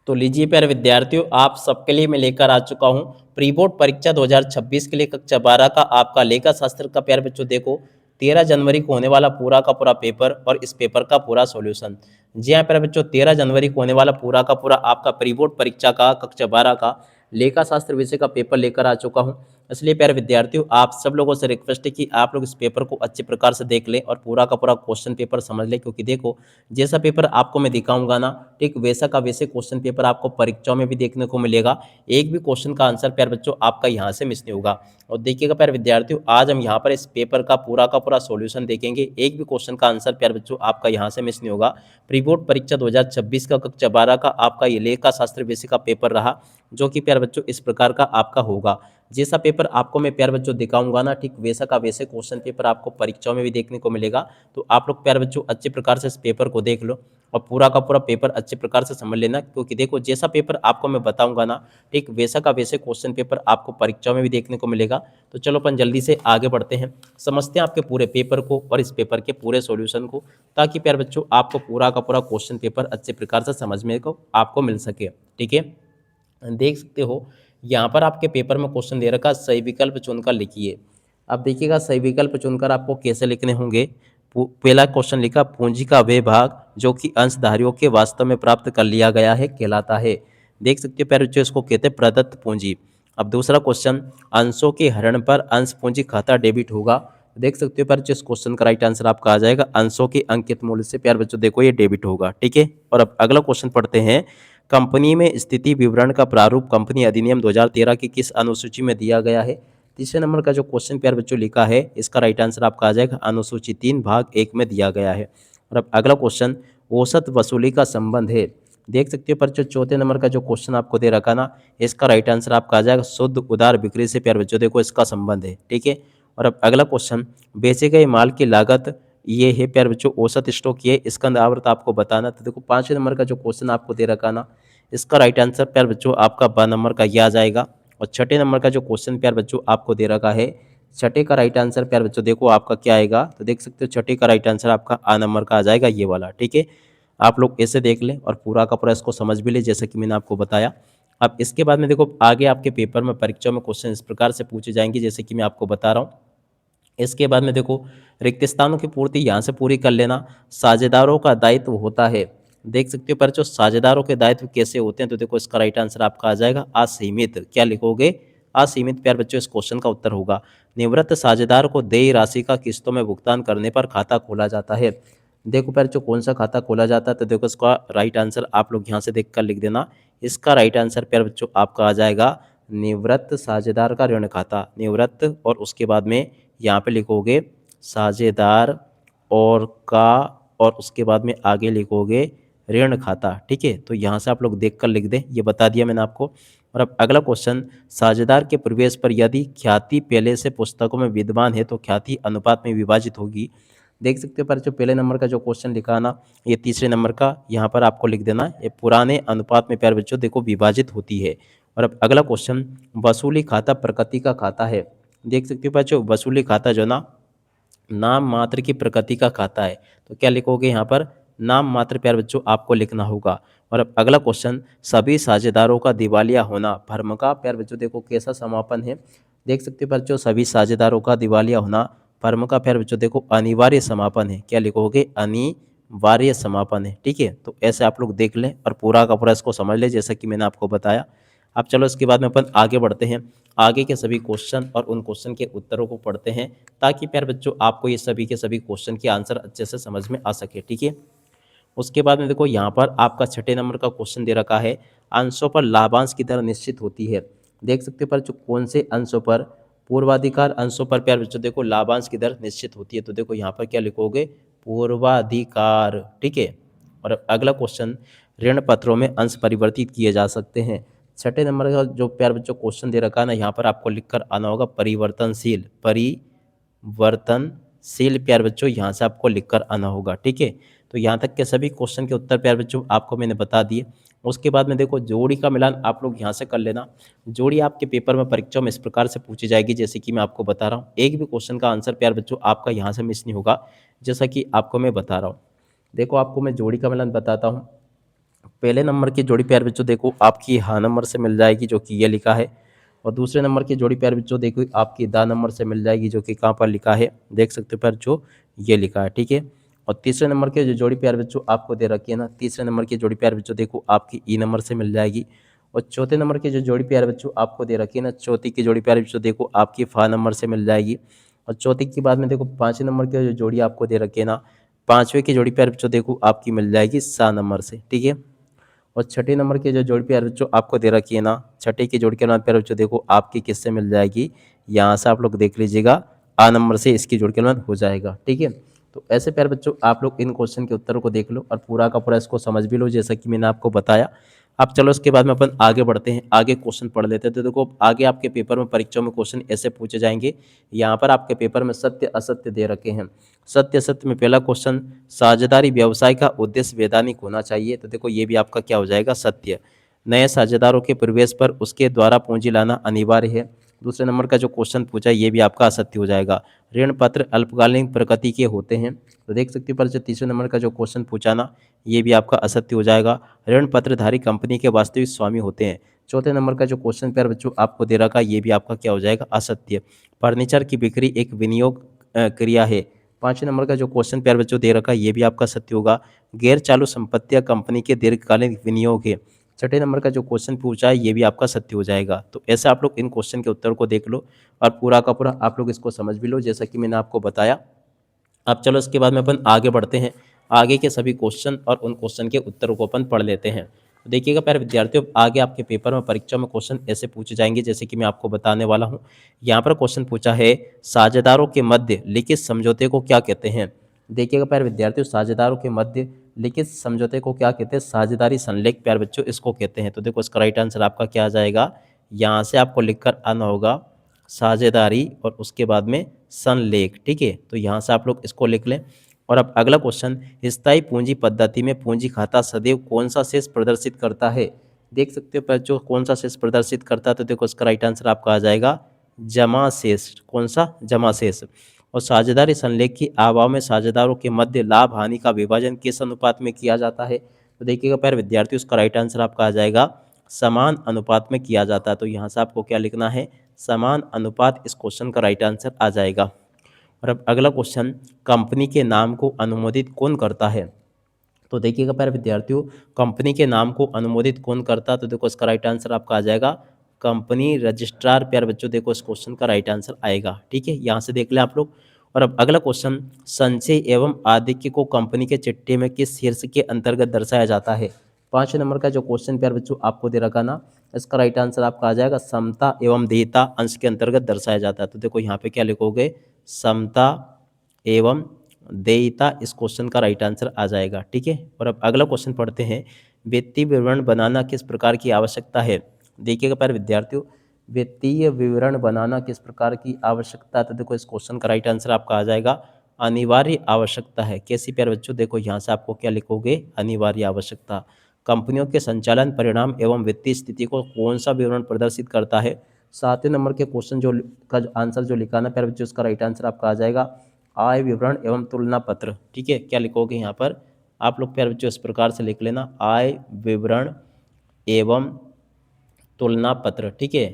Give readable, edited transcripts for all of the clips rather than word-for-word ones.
तो लीजिए प्यारे विद्यार्थियों, आप सबके लिए मैं लेकर आ चुका हूँ प्री बोर्ड परीक्षा 2026 के लिए कक्षा 12 का आपका लेखा शास्त्र का। प्यारे बच्चों देखो, 13 जनवरी को होने वाला पूरा का पूरा पेपर और इस पेपर का पूरा सॉल्यूशन। जी हाँ प्यारे बच्चों, 13 जनवरी को होने वाला पूरा का पूरा आपका प्री बोर्ड परीक्षा का कक्षा 12 का लेखा शास्त्र विषय का पेपर लेकर आ चुका हूँ। इसलिए प्यारे विद्यार्थियों, आप सब लोगों से रिक्वेस्ट है कि आप लोग इस पेपर को अच्छे प्रकार से देख लें और पूरा का पूरा क्वेश्चन पेपर समझ लें, क्योंकि देखो जैसा पेपर आपको मैं दिखाऊंगा ना, ठीक वैसा का वैसे क्वेश्चन पेपर आपको परीक्षाओं में भी देखने को मिलेगा। एक भी क्वेश्चन का आंसर प्यारे बच्चों आपका यहाँ से मिस नहीं होगा। और देखिएगा प्यारे विद्यार्थियों, आज हम यहाँ पर इस पेपर का पूरा सॉल्यूशन देखेंगे। एक भी क्वेश्चन का आंसर प्यारे बच्चों आपका यहाँ से मिस नहीं होगा। प्री बोर्ड परीक्षा 2026 का कक्षा 12 का आपका ये लेखा शास्त्र विषय का पेपर रहा, जो कि प्यारे बच्चों इस प्रकार का आपका होगा। जैसा पेपर आपको मैं प्यारे बच्चों दिखाऊंगा ना, ठीक वैसा का वैसे क्वेश्चन पेपर आपको परीक्षाओं में भी देखने को मिलेगा। तो आप लोग प्यारे बच्चों अच्छे प्रकार से इस पेपर को देख लो और पूरा का पूरा पेपर अच्छे प्रकार से समझ लेना, क्योंकि देखो जैसा पेपर आपको मैं बताऊंगा ना, ठीक वैसा का वैसे क्वेश्चन पेपर आपको परीक्षाओं में भी देखने को मिलेगा। तो चलो अपन जल्दी से आगे बढ़ते हैं, समझते हैं आपके पूरे पेपर को और इस पेपर के पूरे सॉल्यूशन को, ताकि प्यारे बच्चों आपको पूरा का पूरा क्वेश्चन पेपर अच्छे प्रकार से समझने को आपको मिल सके। ठीक है, देख सकते हो यहाँ पर आपके पेपर में क्वेश्चन दे रखा, सही विकल्प चुनकर लिखिए। अब देखिएगा सही विकल्प चुनकर आपको कैसे लिखने होंगे। पहला क्वेश्चन लिखा, पूंजी का वह भाग जो कि अंशधारियों के वास्तव में प्राप्त कर लिया गया है कहलाता है। देख सकते हो प्यारे बच्चों, इसको कहते हैं प्रदत्त पूंजी। अब दूसरा क्वेश्चन, अंशों के हरण पर अंश पूंजी खाता डेबिट होगा। देख सकते हो प्यारे बच्चों, इस क्वेश्चन का राइट आंसर आपका आ जाएगा अंशों के अंकित मूल्य से प्यारे बच्चों देखो ये डेबिट होगा। ठीक है, और अब अगला क्वेश्चन पढ़ते हैं, कंपनी में स्थिति विवरण का प्रारूप कंपनी अधिनियम 2013 की किस अनुसूची में दिया गया है। तीसरे नंबर का जो क्वेश्चन प्यारे बच्चों लिखा है, इसका राइट आंसर आपका आ जाएगा अनुसूची 3 भाग 1 में दिया गया है। और अब अगला क्वेश्चन, औसत वसूली का संबंध है। देख सकते हो पर जो चौथे नंबर का जो क्वेश्चन आपको दे रखा ना, इसका राइट आंसर आपका आ जाएगा शुद्ध उदार बिक्री से प्यारे बच्चों देखो इसका संबंध है। ठीक है, और अब अगला क्वेश्चन, बेचे गए माल की लागत ये है प्यारे बच्चों औसत स्टॉक, ये स्कंद आवर्त आपको बताना। तो देखो पांचवें नंबर का जो क्वेश्चन आपको दे रखा ना, इसका राइट आंसर प्यारे बच्चों आपका ब नंबर का ये आ जाएगा। और छठे नंबर का जो क्वेश्चन प्यारे बच्चों आपको दे रखा है, छठे का राइट आंसर प्यारे बच्चों देखो आपका क्या आएगा। तो देख सकते हो छठे का राइट आंसर आपका आ नंबर का आ जाएगा, ये वाला। ठीक है, आप लोग ऐसे देख लें और पूरा का पूरा इसको समझ भी ले, जैसे कि मैंने आपको बताया। अब इसके बाद में देखो आगे आपके पेपर में परीक्षा में क्वेश्चन इस प्रकार से पूछे जाएंगे, जैसे कि मैं आपको बता रहा हूँ। इसके बाद में देखो रिक्त स्थानों की पूर्ति यहाँ से पूरी कर लेना, साझेदारों का दायित्व होता है। देख सकते हो पर जो साझेदारों के दायित्व कैसे होते हैं, तो देखो इसका राइट आंसर आपका आ जाएगा असीमित। क्या लिखोगे, असीमित प्यार बच्चों इस क्वेश्चन का उत्तर होगा। निवृत्त साझेदार को देय राशि का किस्तों में भुगतान करने पर खाता खोला जाता है। देखो प्यार जो कौन सा खाता खोला जाता है, तो देखो इसका राइट आंसर आप लोग यहाँ से देख कर लिख देना। इसका राइट आंसर प्यार बच्चों आपका आ जाएगा निवृत्त साझेदार का ऋण खाता। निवृत्त और उसके बाद में यहाँ पे लिखोगे साझेदार और का, और उसके बाद में आगे लिखोगे ऋण खाता। ठीक है, तो यहाँ से आप लोग देख कर लिख दें, ये बता दिया मैंने आपको। और अब अगला क्वेश्चन, साझेदार के प्रवेश पर यदि ख्याति पहले से पुस्तकों में विद्यमान है तो ख्याति अनुपात में विभाजित होगी। देख सकते हो पर जो पहले नंबर का जो क्वेश्चन लिखा ना, ये तीसरे नंबर का यहाँ पर आपको लिख देना, ये पुराने अनुपात में प्यारे बच्चों देखो विभाजित होती है। और अब अगला क्वेश्चन, वसूली खाता प्रकृति का खाता है। देख सकते हो बच्चों, वसूली खाता जो ना नाम मात्र की प्रकृति का खाता है। तो क्या लिखोगे यहाँ पर, नाम मात्र प्यारे बच्चों आपको लिखना होगा। और अब अगला क्वेश्चन, सभी साझेदारों का दिवालिया होना फर्म का प्यारे बच्चों देखो कैसा समापन है। देख सकते हो बच्चों, सभी साझेदारों का दिवालिया होना फर्म का प्यारे बच्चों देखो अनिवार्य समापन है। क्या लिखोगे, अनिवार्य समापन है। ठीक है, तो ऐसे आप लोग देख लें और पूरा का पूरा इसको समझ लें, जैसा कि मैंने आपको बताया। अब चलो इसके बाद में अपन आगे बढ़ते हैं, आगे के सभी क्वेश्चन और उन क्वेश्चन के उत्तरों को पढ़ते हैं, ताकि प्यारे बच्चों आपको ये सभी के सभी क्वेश्चन के आंसर अच्छे से समझ में आ सके। ठीक है, उसके बाद में देखो यहाँ पर आपका छठे नंबर का क्वेश्चन दे रखा है, अंशों पर लाभांश की दर निश्चित होती है। देख सकते हो पर जो कौन से अंशों पर, पूर्वाधिकार अंशों पर प्यारे बच्चों देखो लाभांश की दर निश्चित होती है। तो देखो यहाँ पर क्या लिखोगे, पूर्वाधिकार। ठीक है, और अगला क्वेश्चन, ऋण पत्रों में अंश परिवर्तित किए जा सकते हैं। छठे नंबर का जो प्यारे बच्चों क्वेश्चन दे रखा है ना, यहाँ पर आपको लिखकर आना होगा परिवर्तनशील। परिवर्तनशील प्यारे बच्चों यहाँ से आपको लिखकर आना होगा। ठीक है, तो यहाँ तक के सभी क्वेश्चन के उत्तर प्यारे बच्चों आपको मैंने बता दिए। उसके बाद में देखो जोड़ी का मिलान आप लोग यहाँ से कर लेना। जोड़ी आपके पेपर में परीक्षा में इस प्रकार से पूछी जाएगी, जैसे कि मैं आपको बता रहा हूँ। एक भी क्वेश्चन का आंसर प्यारे बच्चों आपका यहाँ से मिस नहीं होगा, जैसा कि आपको मैं बता रहा हूँ। देखो आपको मैं जोड़ी का मिलान बताता हूँ। पहले नंबर की जोड़ी प्यारे बच्चों देखो आपकी हाँ नंबर से मिल जाएगी, जो कि ये लिखा है। और दूसरे नंबर की जोड़ी प्यारे बच्चों देखो आपकी दा नंबर से मिल जाएगी, जो कि कहाँ पर लिखा है, देख सकते हो प्यारे जो ये लिखा है, ठीक है। और तीसरे नंबर के जो जोड़ी प्यारे बच्चों आपको दे रखी है ना, तीसरे नंबर की जोड़ी प्यारे बच्चों देखो आपकी ई नंबर से मिल जाएगी। और चौथे नंबर की जो जोड़ी प्यारे बच्चों आपको दे रखी है ना, चौथी की जोड़ी प्यारे बच्चों देखो आपकी फा नंबर से मिल जाएगी। और चौथी के बाद में देखो पाँचवें नंबर की जो जोड़ी आपको दे रखी है ना, पाँचवें की जोड़ी प्यारे बच्चों देखो आपकी मिल जाएगी सा नंबर से, ठीक है। और छठे नंबर की जो जोड़ी प्यारे बच्चों आपको दे रखी है ना, छठे की जोड़ी के नाम प्यारे बच्चों देखो आपकी किससे मिल जाएगी, यहाँ से आप लोग देख लीजिएगा आ नंबर से इसकी जोड़ी के नाम हो जाएगा, ठीक है। तो ऐसे प्यारे बच्चों आप लोग इन क्वेश्चन के उत्तरों को देख लो और पूरा का पूरा इसको समझ भी लो, जैसा कि मैंने आपको बताया। अब चलो इसके बाद में अपन आगे बढ़ते हैं, आगे क्वेश्चन पढ़ लेते हैं। तो देखो आगे आपके पेपर में परीक्षाओं में क्वेश्चन ऐसे पूछे जाएंगे। यहाँ पर आपके पेपर में सत्य असत्य दे रखे हैं। सत्य असत्य में पहला क्वेश्चन, साझेदारी व्यवसाय का उद्देश्य वैधानिक होना चाहिए। तो देखो ये भी आपका क्या हो जाएगा, सत्य। नए साझेदारों के प्रवेश पर उसके द्वारा पूंजी लाना अनिवार्य है। दूसरे नंबर का जो क्वेश्चन पूछा ये भी आपका असत्य हो जाएगा। ऋण पत्र अल्पकालीन प्रकृति के होते हैं। तो देख सकते हो पर जो तीसरे नंबर का जो क्वेश्चन पूछा ना, ये भी आपका असत्य हो जाएगा। ऋण पत्रधारी कंपनी के वास्तविक स्वामी होते हैं। चौथे नंबर का जो क्वेश्चन पेयर बच्चों आपको दे रखा है, ये भी आपका क्या हो जाएगा, असत्य। फर्नीचर की बिक्री एक विनियोग क्रिया है। पाँचवें नंबर का जो क्वेश्चन पेयर बच्चों दे रखा है, ये भी आपका सत्य होगा। गैर चालू संपत्तियां कंपनी के दीर्घकालीन विनियोग है। छठे नंबर का जो क्वेश्चन पूछा है, ये भी आपका सत्य हो जाएगा। तो ऐसे आप लोग इन क्वेश्चन के उत्तर को देख लो और पूरा का पूरा आप लोग इसको समझ भी लो, जैसा कि मैंने आपको बताया। अब चलो इसके बाद में अपन आगे बढ़ते हैं, आगे के सभी क्वेश्चन और उन क्वेश्चन के उत्तरों को अपन पढ़ लेते हैं। तो देखिएगा प्यारे विद्यार्थियों, आगे आपके पेपर में परीक्षा में क्वेश्चन ऐसे पूछे जाएंगे जैसे कि मैं आपको बताने वाला हूँ। यहाँ पर क्वेश्चन पूछा है, साझेदारों के मध्य लिखित समझौते को क्या कहते हैं। देखिएगा प्यारे विद्यार्थियों, साझेदारों के मध्य लिखित समझौते को क्या कहते हैं, साझेदारी संलेख प्यारे बच्चों इसको कहते हैं। तो देखो इसका राइट आंसर आपका क्या आ जाएगा, यहाँ से आपको लिखकर आना होगा साझेदारी और उसके बाद में संलेख, ठीक है। तो यहाँ से आप लोग इसको लिख लें। और अब अगला क्वेश्चन, स्थायी पूंजी पद्धति में पूंजी खाता सदैव कौन सा शेष प्रदर्शित करता है। देख सकते हो बच्चों कौन सा शेष प्रदर्शित करता है। तो देखो इसका राइट आंसर आपका आ जाएगा जमा शेष। कौन सा, जमा शेष। और साझेदारी संलेख की अभाव में साझेदारों के मध्य लाभ हानि का विभाजन किस अनुपात में किया जाता है। तो देखिएगा प्यारे विद्यार्थी, उसका राइट आंसर आपका आ जाएगा समान अनुपात में किया जाता है। तो यहाँ से आपको क्या लिखना है, समान अनुपात, इस क्वेश्चन का राइट आंसर आ जाएगा। और अब अगला क्वेश्चन, कंपनी के नाम को अनुमोदित कौन करता है। तो देखिएगा प्यारे विद्यार्थियों, कंपनी के नाम को अनुमोदित कौन करता है। तो देखो इसका राइट आंसर आपका आ जाएगा कंपनी रजिस्ट्रार। प्यारे बच्चों देखो इस क्वेश्चन का राइट आंसर आएगा, ठीक है, यहाँ से देख लें आप लोग। और अब अगला क्वेश्चन, संचय एवं आधिक्य को कंपनी के चिट्ठे में किस शीर्ष के अंतर्गत दर्शाया जाता है। पाँचवें नंबर का जो क्वेश्चन प्यारे बच्चों आपको दे रखा ना, इसका राइट आंसर आपका आ जाएगा समता एवं देयता अंश के अंतर्गत दर्शाया जाता है। तो देखो यहाँ पे क्या लिखोगे, समता एवं देयता, इस क्वेश्चन का राइट आंसर आ जाएगा, ठीक है। और अब अगला क्वेश्चन पढ़ते हैं, वित्तीय विवरण बनाना किस प्रकार की आवश्यकता है। देखिएगा प्यारे विद्यार्थियों, वित्तीय विवरण बनाना किस प्रकार की आवश्यकता है। तो देखो इस क्वेश्चन का राइट आंसर आपका आ जाएगा अनिवार्य आवश्यकता है। कैसी प्यारे बच्चों, देखो यहाँ से आपको क्या लिखोगे, अनिवार्य आवश्यकता। कंपनियों के संचालन परिणाम एवं वित्तीय स्थिति को कौन सा विवरण प्रदर्शित करता है। सातवें नंबर के क्वेश्चन जो का आंसर जो लिखाना प्यारे बच्चों, उसका राइट आंसर आपका आ जाएगा आय विवरण एवं तुलना पत्र, ठीक है। क्या लिखोगे यहाँ पर आप लोग प्यारे बच्चों, इस प्रकार से लिख लेना, आय विवरण एवं तुलना पत्र, ठीक है,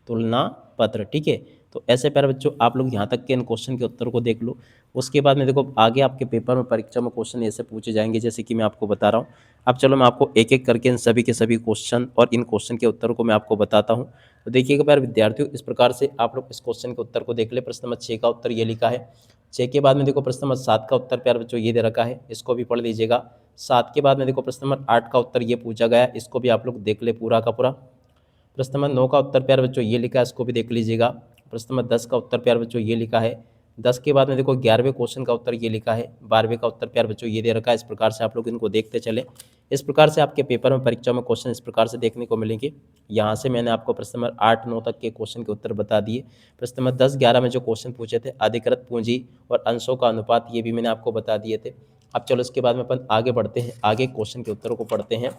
तुलना पत्र, ठीक है। तो ऐसे प्यारे बच्चों आप लोग यहाँ तक के इन क्वेश्चन के उत्तर को देख लो। उसके बाद में देखो आगे आपके पेपर में परीक्षा में क्वेश्चन ऐसे पूछे जाएंगे जैसे कि मैं आपको बता रहा हूँ। अब चलो मैं आपको एक एक करके इन सभी के सभी क्वेश्चन और इन क्वेश्चन के उत्तर को मैं आपको बताता हूँ। तो देखिएगा प्यारे विद्यार्थियों, इस प्रकार से आप लोग इस क्वेश्चन के उत्तर को देख ले। प्रश्न नंबर 6 का उत्तर ये लिखा है। 6 के बाद में देखो प्रश्न नंबर 7 का उत्तर प्यारे बच्चों ये दे रखा है, इसको भी पढ़ लीजिएगा। 7 के बाद में देखो प्रश्न नंबर 8 का उत्तर ये पूछा गया, इसको भी आप लोग देख ले पूरा का पूरा। प्रश्न नंबर 9 का उत्तर प्यारे बच्चों ये लिखा है, इसको भी देख लीजिएगा। प्रश्न नंबर 10 का उत्तर प्यारे बच्चों ये लिखा है। 10 के बाद में देखो 11वें क्वेश्चन का उत्तर ये लिखा है। 12वें का उत्तर प्यारे बच्चों ये दे रखा है। इस प्रकार से आप लोग इनको देखते चले। इस प्रकार से आपके पेपर में परीक्षा में क्वेश्चन इस प्रकार से देखने को मिलेंगे। यहाँ से मैंने आपको प्रश्न नंबर 8, 9 तक के क्वेश्चन के उत्तर बता दिए। प्रश्न नंबर 10, 11 में जो क्वेश्चन पूछे थे अधिकृत पूंजी और अंशों का अनुपात, ये भी मैंने आपको बता दिए थे। अब चलो इसके बाद में अपन आगे बढ़ते हैं, आगे क्वेश्चन के उत्तरों को पढ़ते हैं।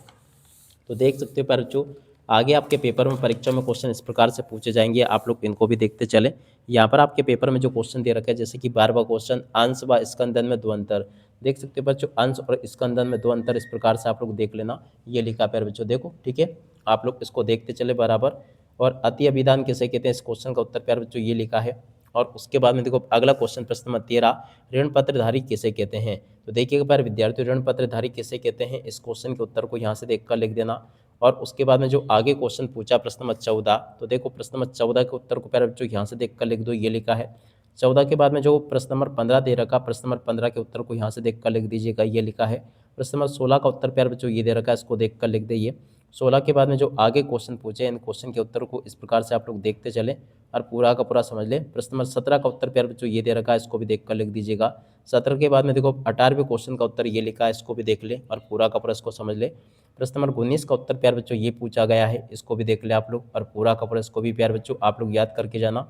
तो देख सकते हो प्यारे बच्चों, आगे आपके पेपर में परीक्षा में क्वेश्चन इस प्रकार से पूछे जाएंगे, आप लोग इनको भी देखते चले। यहाँ पर आपके पेपर में जो क्वेश्चन दे रखा है, जैसे कि 12वां क्वेश्चन, अंश व स्कंदन में दो अंतर। देख सकते हो बच्चों, अंश और स्कंदन में दो अंतर, इस प्रकार से आप लोग देख लेना। ये लिखा प्यारे बच्चों, देखो ठीक है, आप लोग इसको देखते चले बराबर। और अति अभिधान किसे कहते हैं, इस क्वेश्चन का उत्तर प्यारे बच्चों ये लिखा है। और उसके बाद में देखो अगला क्वेश्चन, प्रश्न नंबर 13, ऋण पत्रधारी किसे कहते हैं। तो देखिएगा प्यारे विद्यार्थियों, ऋण पत्रधारी किसे कहते हैं, इस क्वेश्चन के उत्तर को यहाँ से देखकर लिख देना। और उसके बाद में जो आगे क्वेश्चन पूछा प्रश्न नंबर 14, तो देखो प्रश्न नंबर 14 के उत्तर को प्यारे बच्चों यहाँ से देखकर लिख दो, ये लिखा है। 14 के बाद में जो प्रश्न नंबर 15 दे रखा, प्रश्न नंबर 15 के उत्तर को यहाँ से देखकर लिख दीजिएगा, ये लिखा है। प्रश्न नंबर 16 का उत्तर प्यारे बच्चों ये दे रखा है, इसको देखकर लिख दीजिए। 16 के बाद में जो आगे क्वेश्चन पूछे, इन क्वेश्चन के उत्तर को इस प्रकार से आप लोग देखते चले और पूरा का पूरा समझ ले। प्रश्न नंबर 17 का उत्तर प्यारे बच्चों ये दे रखा है, इसको भी देखकर लिख दीजिएगा। 17 के बाद में देखो 18वें क्वेश्चन का उत्तर ये लिखा है, इसको भी देख ले और पूरा का पूरा इसको समझ ले। प्रश्न नंबर 19 का उत्तर प्यारे बच्चों ये पूछा गया है, इसको भी देख ले आप लोग और पूरा का पूरा इसको भी प्यारे बच्चों आप लोग याद करके जाना।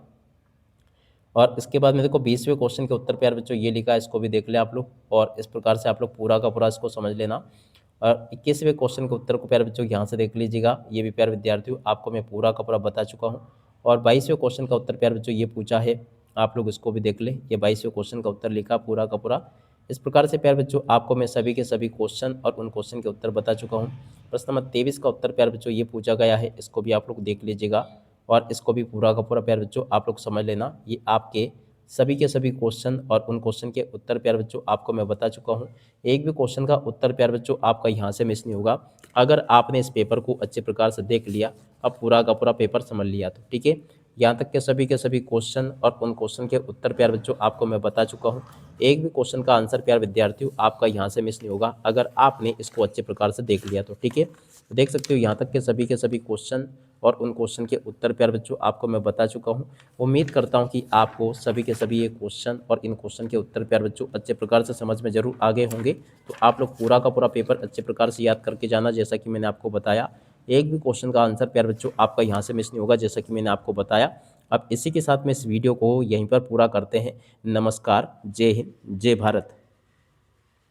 और इसके बाद में देखो 20वें क्वेश्चन के उत्तर प्यारे बच्चों ये लिखा है, इसको भी देख ले आप लोग और इस प्रकार से आप लोग पूरा का पूरा इसको समझ लेना। और 21वें क्वेश्चन के उत्तर को प्यारे बच्चों यहाँ से देख लीजिएगा, ये भी प्यारे विद्यार्थियों आपको मैं पूरा का पूरा बता चुका हूँ। और 22वें क्वेश्चन का उत्तर प्यारे बच्चों ये पूछा है, आप लोग इसको भी देख ले, ये 22वें क्वेश्चन का उत्तर लिखा पूरा का पूरा। इस प्रकार से प्यारे बच्चों आपको मैं सभी के सभी क्वेश्चन और उन क्वेश्चन के उत्तर बता चुका हूँ। प्रश्न नंबर 23 का उत्तर प्यारे बच्चों ये पूछा गया है, इसको भी आप लोग देख लीजिएगा और इसको भी पूरा का पूरा प्यारे बच्चों आप लोग समझ लेना। ये आपके सभी के सभी क्वेश्चन और उन क्वेश्चन के उत्तर प्यारे बच्चों आपको मैं बता चुका हूँ। एक भी क्वेश्चन का उत्तर प्यारे बच्चों आपका यहाँ से मिस नहीं होगा, अगर आपने इस पेपर को अच्छे प्रकार से देख लिया, अब पूरा का पूरा पेपर समझ लिया तो ठीक है। यहाँ तक के सभी क्वेश्चन और उन क्वेश्चन के उत्तर प्यारे बच्चों आपको मैं बता चुका हूँ। एक भी क्वेश्चन का आंसर प्यारे विद्यार्थियों आपका यहाँ से मिस नहीं होगा, अगर आपने इसको अच्छे प्रकार से देख लिया तो ठीक है। तो देख सकते हो यहाँ तक के सभी क्वेश्चन और उन क्वेश्चन के उत्तर प्यारे बच्चों आपको मैं बता चुका हूँ। उम्मीद करता हूँ कि आपको सभी के सभी ये क्वेश्चन और इन क्वेश्चन के उत्तर प्यारे बच्चों अच्छे प्रकार से समझ में जरूर आ गए होंगे। तो आप लोग पूरा का पूरा पेपर अच्छे प्रकार से याद करके जाना, जैसा कि मैंने आपको बताया। एक भी क्वेश्चन का आंसर प्यारे बच्चों आपका यहाँ से मिस नहीं होगा, जैसा कि मैंने आपको बताया। अब इसी के साथ में इस वीडियो को यहीं पर पूरा करते हैं। नमस्कार, जय हिंद, जय भारत।